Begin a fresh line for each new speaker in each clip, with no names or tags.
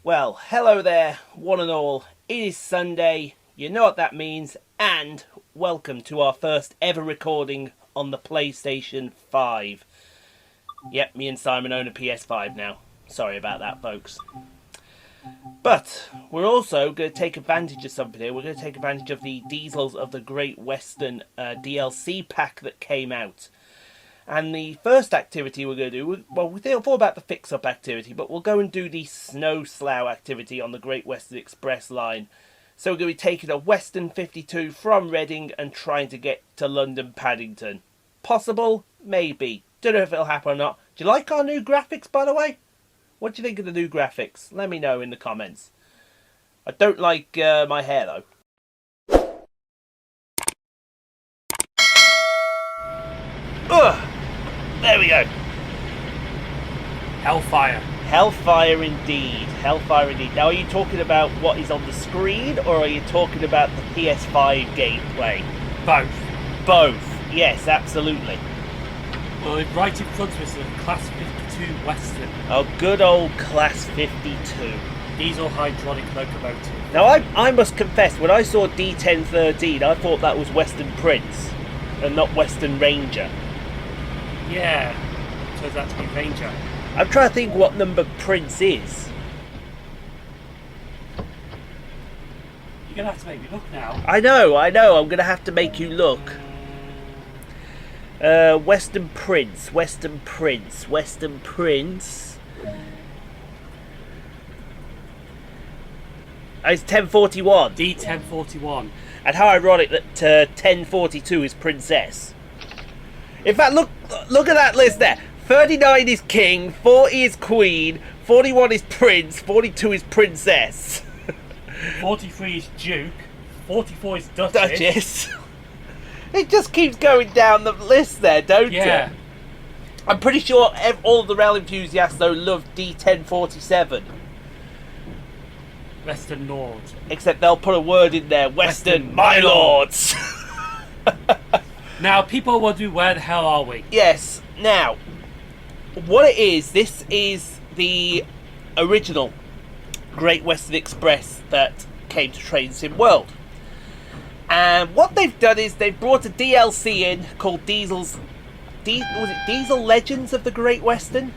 Well, hello there, one and all. It is Sunday, you know what that means, and welcome to our first ever recording on the PlayStation 5. Yep, me and Simon own a PS5 now. Sorry about that, folks. But we're also going to take advantage of something here. We're going to take advantage of the Diesels of the Great Western DLC pack that came out. And the first activity we're going to do, well, we thought about the fix-up activity, but we'll go and do the Snow Slough activity on the Great Western Express line. So we're going to be taking a Western 52 from Reading and trying to get to London Paddington. Possible? Maybe. Don't know if it'll happen or not. Do you like our new graphics, by the way? What do you think of the new graphics? Let me know in the comments. I don't like my hair, though. Ugh! There we go.
Hellfire.
Hellfire indeed. Hellfire indeed. Now, are you talking about what is on the screen, or are you talking about the PS5 gameplay?
Both.
Both. Yes, absolutely.
Well, right in front of us is a Class 52 Western.
Oh, good old Class 52.
Diesel hydraulic locomotive.
Now, I must confess, when I saw D1013, I thought that was Western Prince, and not Western Ranger.
Yeah, turns out to be Ranger.
I'm trying to think what number Prince is.
You're going to have to make me look now.
I know, I'm going to have to make you look. Western Prince. Oh, it's 1041.
D1041.
And how ironic that 1042 is Princess. In fact, look at that list there. 39 is King, 40 is Queen, 41 is Prince, 42 is Princess.
43 is Duke, 44 is Duchess.
It just keeps going down the list there, don't it? I'm pretty sure all of the rail enthusiasts, though, love D1047.
Western Lord.
Except they'll put a word in there, Western My Lords.
Now, people are wondering, where the hell are we?
Yes. Now, what it is, this is the original Great Western Express that came to Train Sim World. And what they've done is they've brought a DLC in called was it Diesel Legends of the Great Western?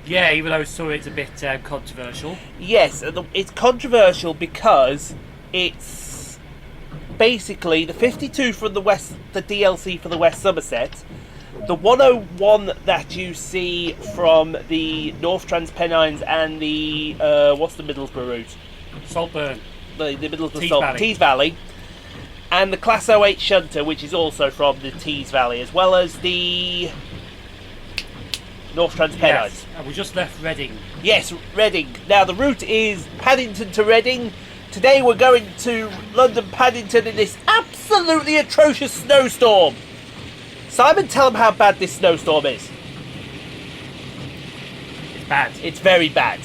Yeah, even though it's a bit controversial.
Yes, it's controversial because it's basically the 52 from the DLC for the West Somerset, the 101 that you see from the North Transpennines and the what's the Middlesbrough route?
Saltburn.
The Middlesbrough Tees Valley, and the Class 08 Shunter, which is also from the Tees Valley, as well as the North Transpennines.
Yes, and we just left Reading.
Yes, Reading. Now the route is Paddington to Reading. Today we're going to London Paddington in this absolutely atrocious snowstorm. Simon, tell them how bad this snowstorm is.
It's bad.
It's very bad.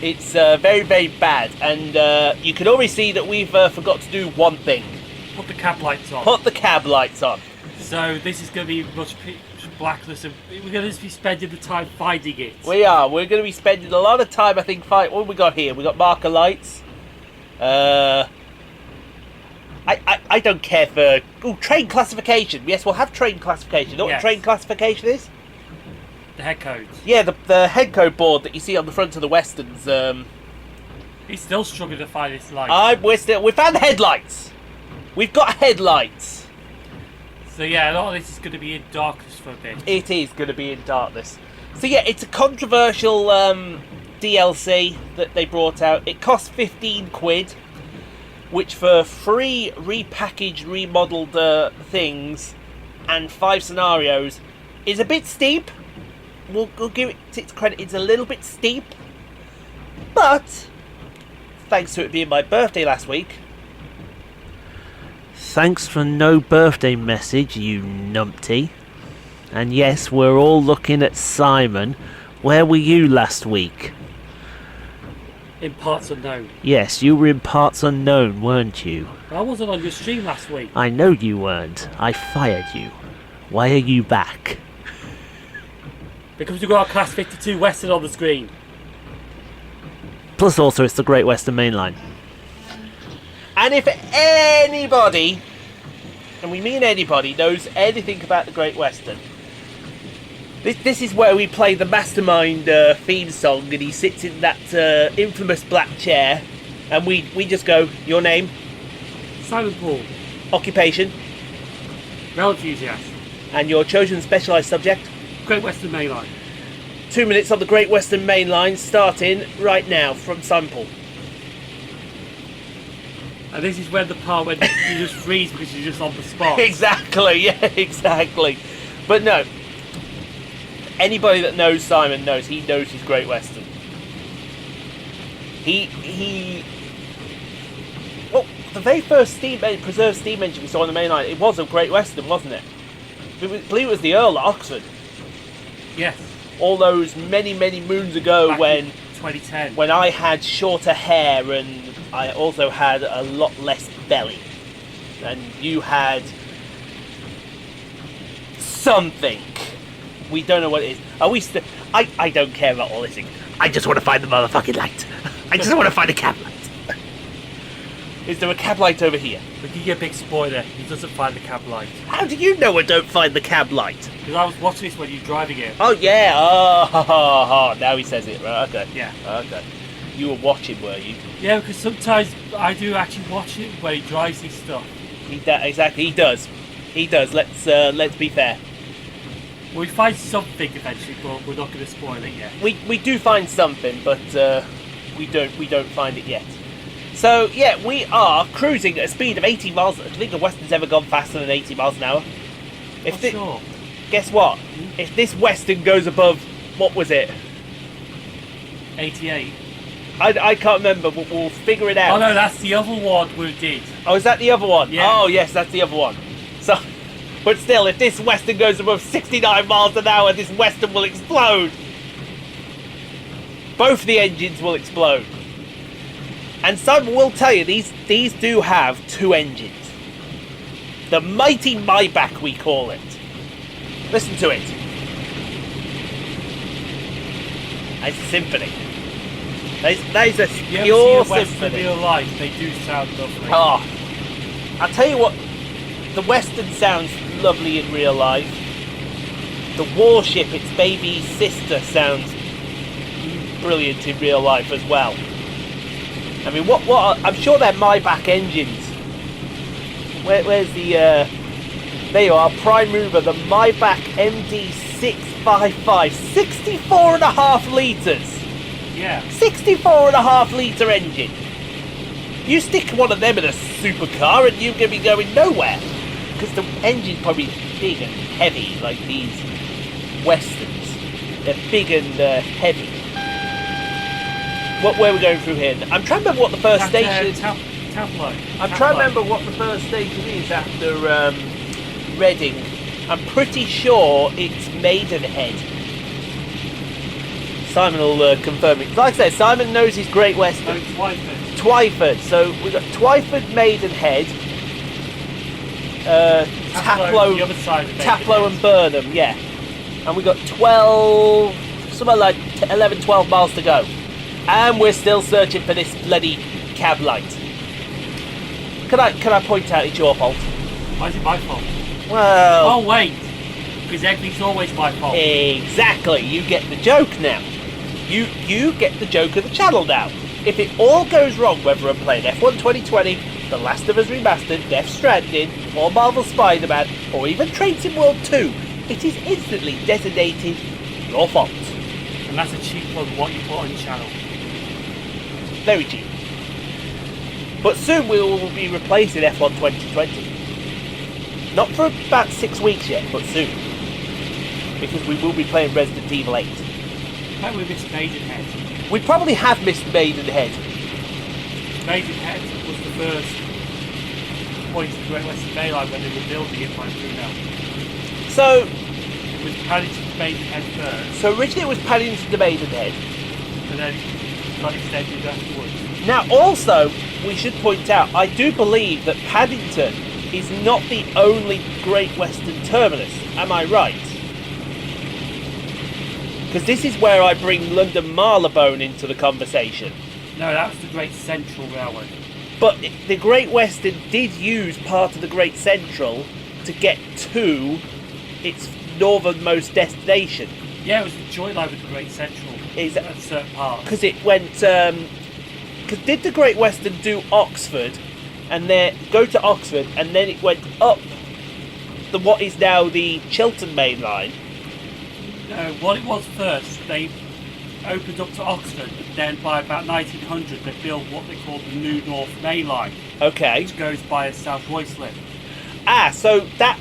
It's very, very bad. And you can already see that we've forgot to do one thing.
Put the cab lights on.
Put the cab lights on.
So this is going to be much blacklist, and we're going to be spending the time finding it.
We are. We're going to be spending a lot of time, I think, what have we got here? We've got marker lights. I don't care for... Oh, train classification. Yes, we'll have train classification. You know what train classification is?
The head codes.
Yeah, the head code board that you see on the front of the Westerns.
He's still struggling to find this light.
We found the headlights. We've got headlights.
So yeah, a lot of this is going to be in darkness for a bit.
It is going to be in darkness. So yeah, it's a controversial DLC that they brought out. It costs 15 quid, which for 3 repackaged, remodelled things and 5 scenarios is a bit steep. We'll give it its credit, it's a little bit steep. But, thanks to it being my birthday last week... Thanks for no birthday message, you numpty. And yes, we're all looking at Simon. Where were you last week?
In parts unknown.
Yes, you were in parts unknown, weren't you?
I wasn't on your stream last week.
I know you weren't. I fired you. Why are you back?
Because we've got a Class 52 Western on the screen.
Plus also it's the Great Western Main Line. And if anybody, and we mean anybody, knows anything about the Great Western, this is where we play the Mastermind theme song, and he sits in that infamous black chair, and we just go, your name?
Simon Paul.
Occupation?
Rail enthusiast.
And your chosen specialised subject?
Great Western Main Line.
2 minutes on the Great Western Main Line, starting right now from Simon Paul.
And this is when the part when you just freeze because you're just on the spot.
Exactly, yeah, exactly. But no, anybody that knows Simon knows he knows his Great Western. Well, the very first preserved steam engine we saw on the main line, it was a Great Western, wasn't it? I believe it was the Earl at Oxford.
Yes.
All those many moons ago,
Back
when
in 2010.
when I had shorter hair and I also had a lot less belly, and you had something. We don't know what it is. Are we still? I don't care about all this thing. I just want to find the motherfucking light. I just want to find a cab light. Is there a cab light over here?
We give you a big spoiler. He doesn't find the cab light.
How do you know I don't find the cab light?
Because I was watching this when you were driving it.
Oh yeah. Oh, now he says it. Right. Okay.
Yeah.
Okay. You were watching, were you?
Yeah, because sometimes I do actually watch it when he drives his stuff.
Exactly. He does. He does. Let's be fair.
We find something eventually, but we're not going to spoil it yet.
We do find something, but we don't find it yet. So yeah, we are cruising at a speed of 80 miles. Do you think a Western's ever gone faster than 80 miles an hour?
Sure.
Guess what? If this Western goes above, what was it?
88.
I can't remember, but we'll figure it out.
Oh no, that's the other one we did.
Oh, is that the other one?
Yeah.
Oh yes, that's the other one. So, but still, if this Western goes above 69 miles an hour, this Western will explode. Both the engines will explode. And Simon will tell you, these do have two engines. The mighty Maybach, we call it. Listen to it. It's a symphony. That is a pure symphony.
In real life, they do sound lovely.
Oh, I'll tell you what, the Western sounds lovely in real life. The warship, its baby sister, sounds brilliant in real life as well. I mean, what I'm sure they're Maybach engines. Where's the? There you are, prime mover, the Maybach MD655, 64.5 litres.
Yeah.
64.5 litre engine. You stick one of them in a supercar and you're going to be going nowhere. Because the engine's probably big and heavy, like these Westerns. They're big and heavy. Where are we going through here? I'm trying to remember what the first station... I'm trying to remember what the first station is after Reading. I'm pretty sure it's Maidenhead. Simon will confirm it. Like I said, Simon knows his Great Western.
No, Twyford.
Twyford. So we've got Twyford, Maidenhead, Taplow,
the other side of
Taplow and Burnham, yeah. And we've got 12, somewhere like 11, 12 miles to go. And we're still searching for this bloody cab light. Can I point out it's your fault?
Why is it my fault?
Well...
Oh, wait. Because everything's always my fault.
Exactly. You get the joke now. You get the joke of the channel now. If it all goes wrong, whether I'm playing F1 2020, The Last of Us Remastered, Death Stranding, or Marvel Spider-Man, or even Train Sim World 2, it is instantly designated your fault.
And that's a cheap plug of what you put on your channel.
Very cheap. But soon we will be replacing F1 2020. Not for about 6 weeks yet, but soon. Because we will be playing Resident Evil 8.
Like we missed Maidenhead.
We probably have missed Maidenhead.
Maidenhead was the first point of the Great Western Main Line when they were building it by Bruno.
So...
It was Paddington to Maidenhead first.
So originally it was Paddington to Maidenhead.
And then got extended afterwards.
Now also, we should point out, I do believe that Paddington is not the only Great Western terminus. Am I right? Because this is where I bring London Marylebone into the conversation.
No, that was the Great Central Railway.
But the Great Western did use part of the Great Central to get to its northernmost destination.
Yeah, it was a joint line with the Great Central.
Is that
at certain parts?
because it went? Because did the Great Western do Oxford, and then go to Oxford, and then it went up the what is now the Chiltern Main Line?
No, what it was first, they opened up to Oxford, but then by about 1900 they built what they called the New North Main Line,
Okay.
which goes by a South Royslip.
So that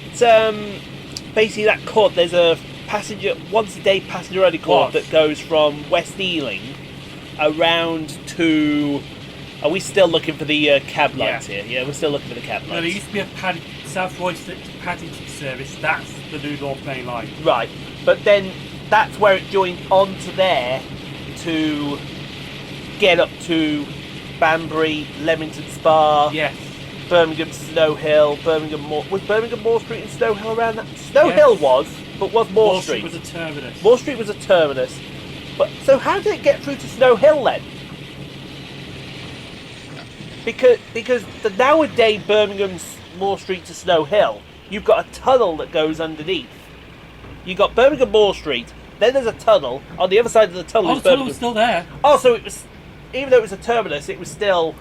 basically that cord. There's a passenger once a day passenger only cord that goes from West Ealing around to. Are we still looking for the cab lights here? Yeah, we're still looking for the cab lights.
No, there used to be a South Royslip to Paddington service. That's the New North Main Line.
Right, but then that's where it joined onto there to get up to Banbury, Leamington Spa,
Yes.
Birmingham, Snow Hill, Birmingham Moor. Was Birmingham Moor Street and Snow Hill around that? Snow
Yes.
Hill was, but was Moor
Wall
Street?
was a terminus.
Moor Street was a terminus. But so how did it get through to Snow Hill then? Because the nowadays Birmingham's Moor Street to Snow Hill, you've got a tunnel that goes underneath. You've got Birmingham Moor Street, then there's a tunnel. On the other side of the tunnel
Oh,
is
the tunnel
Birmingham.
was still there.
Oh, so it was, even though it was a terminus, it was still.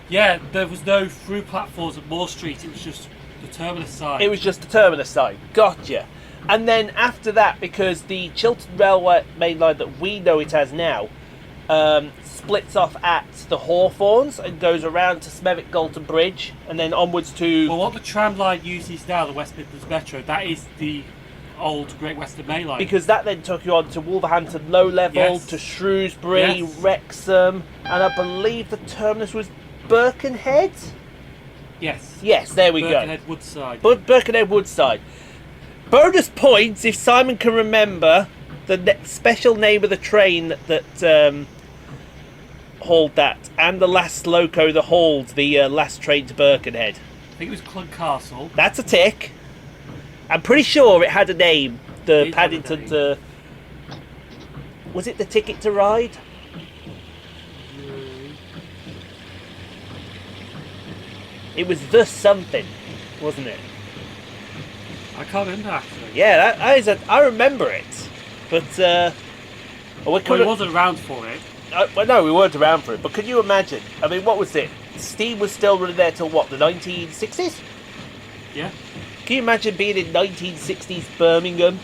Yeah, there was no through platforms at Moor Street. It was just the terminus side.
It was just the terminus side. Gotcha. And then after that, because the Chiltern Railway main line that we know it as now splits off at the Hawthorns and goes around to Smethwick Galton Bridge and then onwards to.
Well, what the tram line uses now, the West Midlands Metro, that is the old Great Western Main Line.
Because that then took you on to Wolverhampton Low Level,
Yes.
to Shrewsbury,
Yes.
Wrexham, and I believe the terminus was Birkenhead?
Yes.
Yes, there we go.
Birkenhead Woodside.
But Birkenhead Woodside. Bonus points if Simon can remember the special name of the train that hauled that, and the last loco that hauled the last train to Birkenhead.
I think it was Cluncastle.
That's a tick. I'm pretty sure it had a name. The
It had a
Paddington
name.
to. Was it the Ticket to Ride? It was the something, wasn't it?
I can't remember actually.
Yeah, that is I remember it, but we
Well, it
couldn't.
wasn't around for it.
Well, no, we weren't around for it. But can you imagine? I mean, what was it? Steam was still running there till what? The 1960s?
Yeah.
Can you imagine being in 1960s Birmingham?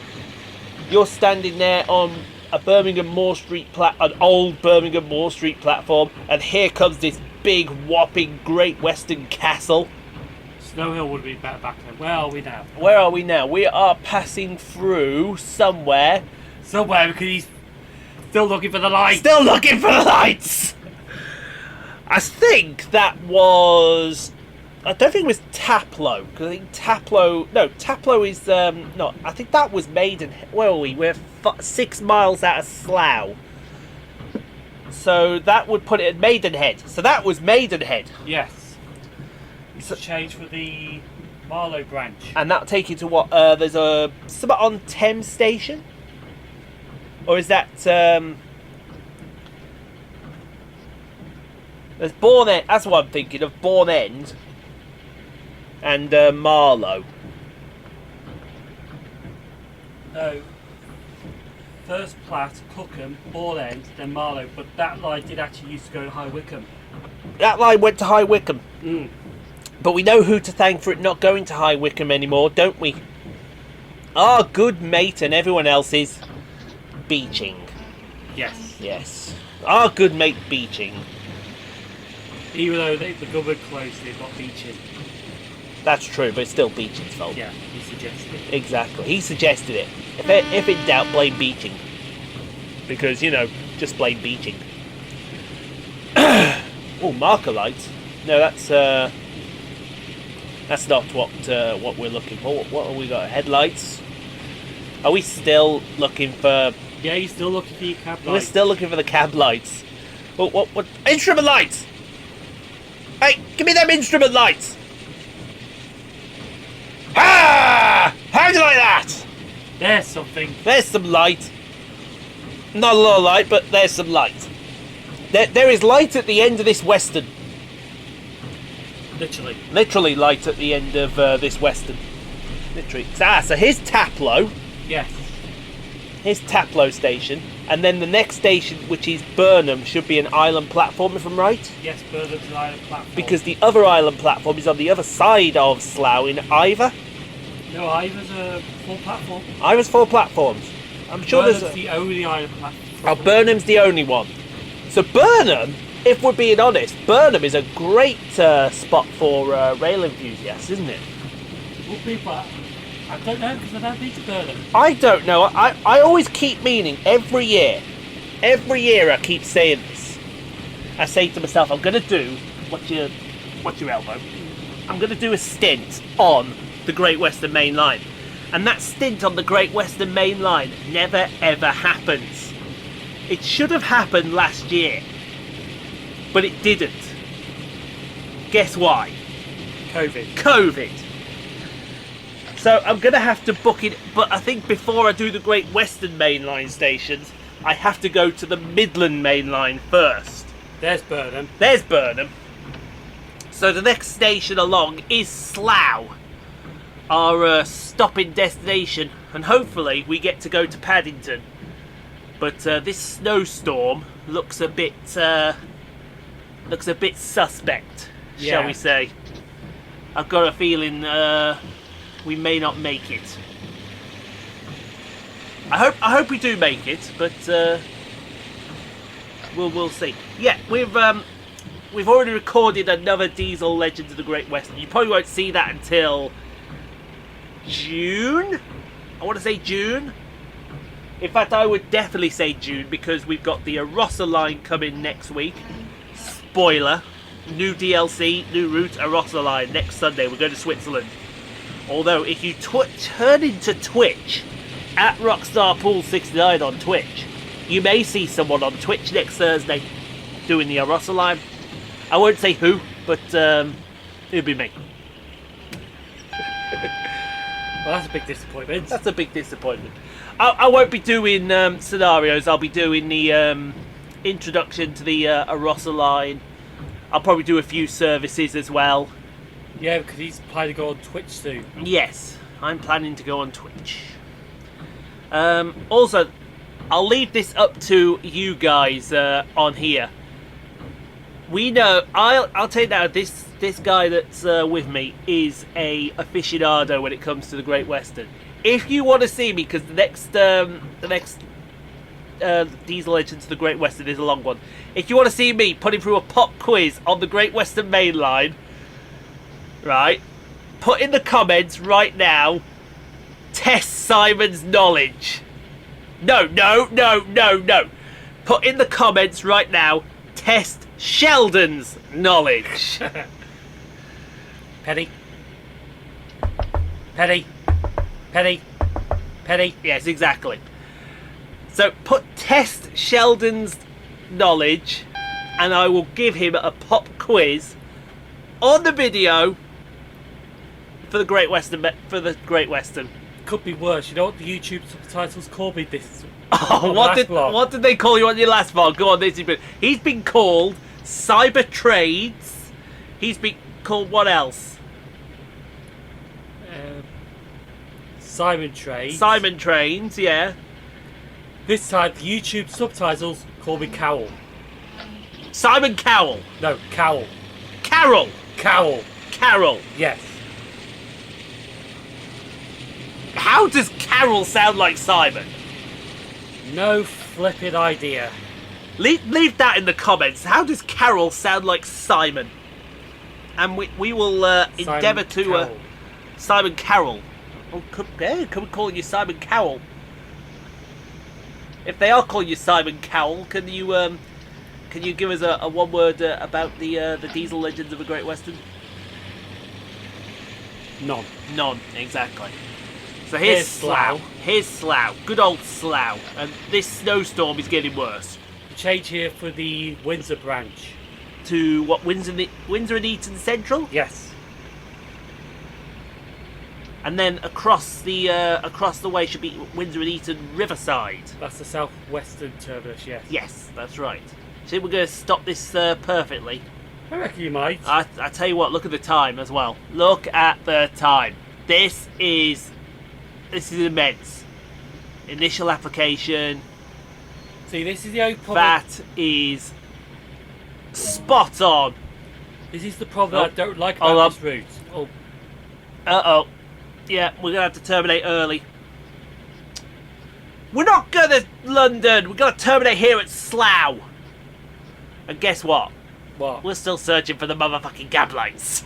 You're standing there on a Birmingham Moor Street an old Birmingham Moor Street platform, and here comes this big whopping Great Western Castle.
Snow Hill would have been better back then. Where are we now?
Where are we now? We are passing through somewhere.
Somewhere, because he's still looking for the light.
Still looking for the lights. I think that was. I don't think it was Taplow, because I think Taplow. No, Taplow is not. I think that was Maidenhead. Where are we? We're 6 miles out of Slough. So that would put it at Maidenhead. So that was Maidenhead.
Yes. It's a change for the Marlow branch.
And that'll take you to what? There's a. Something on Thames Station? Or is that. There's Bourne End. That's what I'm thinking of. Bourne End. And Marlow.
No. First Platt, Cookham, Bourne End, then Marlow, but that line did actually used to go to High Wycombe.
That line went to High Wycombe.
Mm.
But we know who to thank for it not going to High Wycombe anymore, don't we? Our good mate and everyone else's Beeching.
Yes.
Yes. Our good mate Beeching.
Even though the government closed it, not Beeching.
That's true, but it's still Beeching's fault.
Yeah, he suggested it.
Exactly. He suggested it. If in doubt, blame Beeching. Because, just blame Beeching. Oh, marker lights. No, that's not what we're looking for. What have we got? Headlights? Are we still looking for...
Yeah, you're still looking for your cab lights.
We're still looking for the cab lights. What? Instrument lights! Hey, give me them instrument lights! Ah! How do you like that?
There's something.
There's some light. Not a lot of light, but there's some light. There is light at the end of this western.
Literally.
Literally light at the end of this western. Literally. So here's Taplow.
Yes.
Here's Taplow station. And then the next station, which is Burnham, should be an island platform, if I'm right.
Yes, Burnham's an island platform.
Because the other island platform is on the other side of Slough in Ivor.
No, Ivor's a full platform.
Ivor's 4 platforms. I'm sure
Burnham's the only island platform.
Oh, Burnham's the only one. So Burnham, if we're being honest, Burnham is a great spot for rail enthusiasts, isn't it?
Well, people, I don't know because I've never been to Burnham.
I don't know. I always keep meaning every year I keep saying this. I say to myself, I'm going to do, what's your elbow? I'm going to do a stint on the Great Western Main Line. And that stint on the Great Western Main Line never ever happens. It should have happened last year, but it didn't. Guess why? COVID. So I'm going to have to book it, but I think before I do the Great Western Main Line stations, I have to go to the Midland Main Line first.
There's Burnham.
So the next station along is Slough, our stopping destination, and hopefully we get to go to Paddington. But this snowstorm looks a bit suspect, shall we say? I've got a feeling we may not make it. I hope we do make it, but we'll see. Yeah, we've already recorded another Diesel Legends of the Great Western. You probably won't see that until June. I want to say June. In fact, I would definitely say June because we've got the Arosa line coming next week. Spoiler: new DLC, new route, Arosa line next Sunday. We're going to Switzerland. Although, if you turn into Twitch at RockstarPool69 on Twitch, you may see someone on Twitch next Thursday doing the Arosa line. I won't say who, but it'll be me.
Well, that's a big disappointment.
That's a big disappointment. I won't be doing scenarios. I'll be doing the introduction to the Arosa line. I'll probably do a few services as well.
Yeah, because he's planning to go on Twitch soon.
Yes, I'm planning to go on Twitch. Also, I'll leave this up to you guys on here. We know, I'll tell you now, this guy that's with me is a aficionado when it comes to the Great Western. If you want to see me, because the next Diesel Legends of the Great Western is a long one. If you want to see me putting through a pop quiz on the Great Western Main Line, right, put in the comments right now, test Simon's knowledge. No. Put in the comments right now, test Sheldon's knowledge.
Penny.
Yes, exactly. So put test Sheldon's knowledge, and I will give him a pop quiz on the video for the Great Western.
Could be worse. You know what the YouTube subtitles call me this?
Oh, what did they call you on your last vlog? Go on, he's been called Cyber Trades. He's been called what else?
Simon Trades.
Simon Trains, yeah.
This time, the YouTube subtitles call me Cowell.
Simon Cowell.
No, Cowell.
Carol.
Carol. Yes.
How does Carol sound like Simon?
No flipping idea.
Leave that in the comments. How does Carol sound like Simon? And we will endeavour to... Simon Carroll. Oh, could we call you Simon Cowell? If they are calling you Simon Cowell, can you give us a one word about the Diesel Legends of the Great Western? None, exactly. So here's Slough. Here's Slough. Good old Slough. And this snowstorm is getting worse.
Change here for the Windsor branch.
To what, Windsor and Eton Central?
Yes.
And then across the way should be Windsor and Eton Riverside.
That's the southwestern terminus, yes.
Yes, that's right. See, we're going to stop this perfectly.
I reckon you might.
I tell you what, look at the time as well. Look at the time. This is immense. Initial application.
See, this is the only problem.
That is spot on.
This is the problem I don't like
Hold
about
on.
this route. Oh,
Uh-oh. Yeah, we're going to have to terminate early. We're not going to London. We're going to terminate here at Slough. And guess what?
what?
We're still searching for the motherfucking cab lights.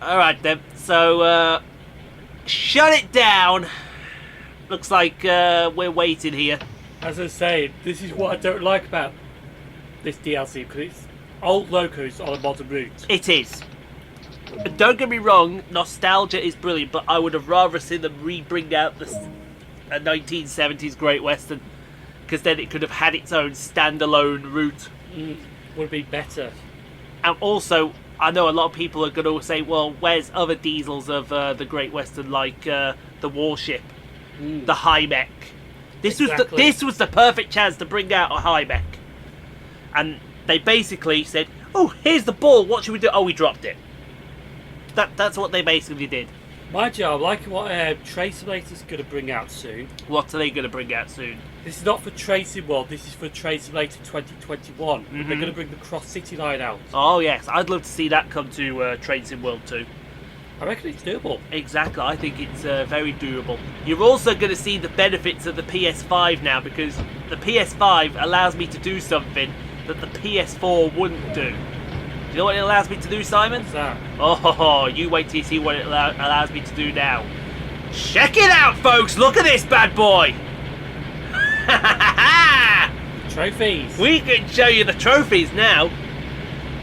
Alright then. So, shut it down. Looks like we're waiting here.
As I say, this is what I don't like about this DLC, because it's old locos on a modern route.
It is. Don't get me wrong, nostalgia is brilliant, but I would have rather seen them re-bring out the 1970s Great Western, because then it could have had its own standalone route.
Would be better.
And also, I know a lot of people are going to say, well, where's other diesels of the Great Western, like the Warship, the High Mech? This was the perfect chance to bring out a High Mech. And they basically said, oh, here's the ball, what should we do? Oh, we dropped it. That's what they basically did.
Mind you, I like what Train Simulator's going to bring out soon.
What are they going to bring out soon?
This is not for Train Sim World, this is for Train Simulator 2021. They're going to bring the Cross City line out.
Oh yes, I'd love to see that come to Train Sim World 2.
I reckon it's doable.
Exactly, I think it's very doable. You're also going to see the benefits of the PS5 now, because the PS5 allows me to do something that the PS4 wouldn't do. Do you know what it allows me to do, Simon?
What's that?
Oh, you wait till you see what it allows me to do now. Check it out, folks! Look at this bad boy!
Trophies.
We can show you the trophies now.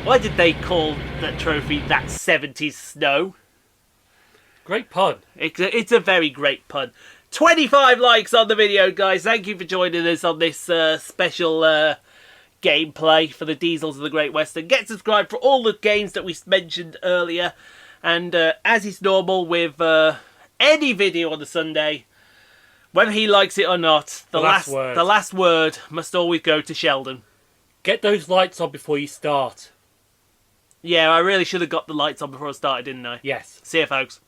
Why did they call that trophy that 70s snow?
Great pun.
It's a very great pun. 25 likes on the video, guys. Thank you for joining us on this special gameplay for the Diesels of the Great Western. Get subscribed for all the games that we mentioned earlier. And as is normal with any video on the Sunday, whether he likes it or not, the last word must always go to Sheldon.
Get those lights on before you start.
Yeah, I really should have got the lights on before I started, didn't I?
Yes.
See you, folks.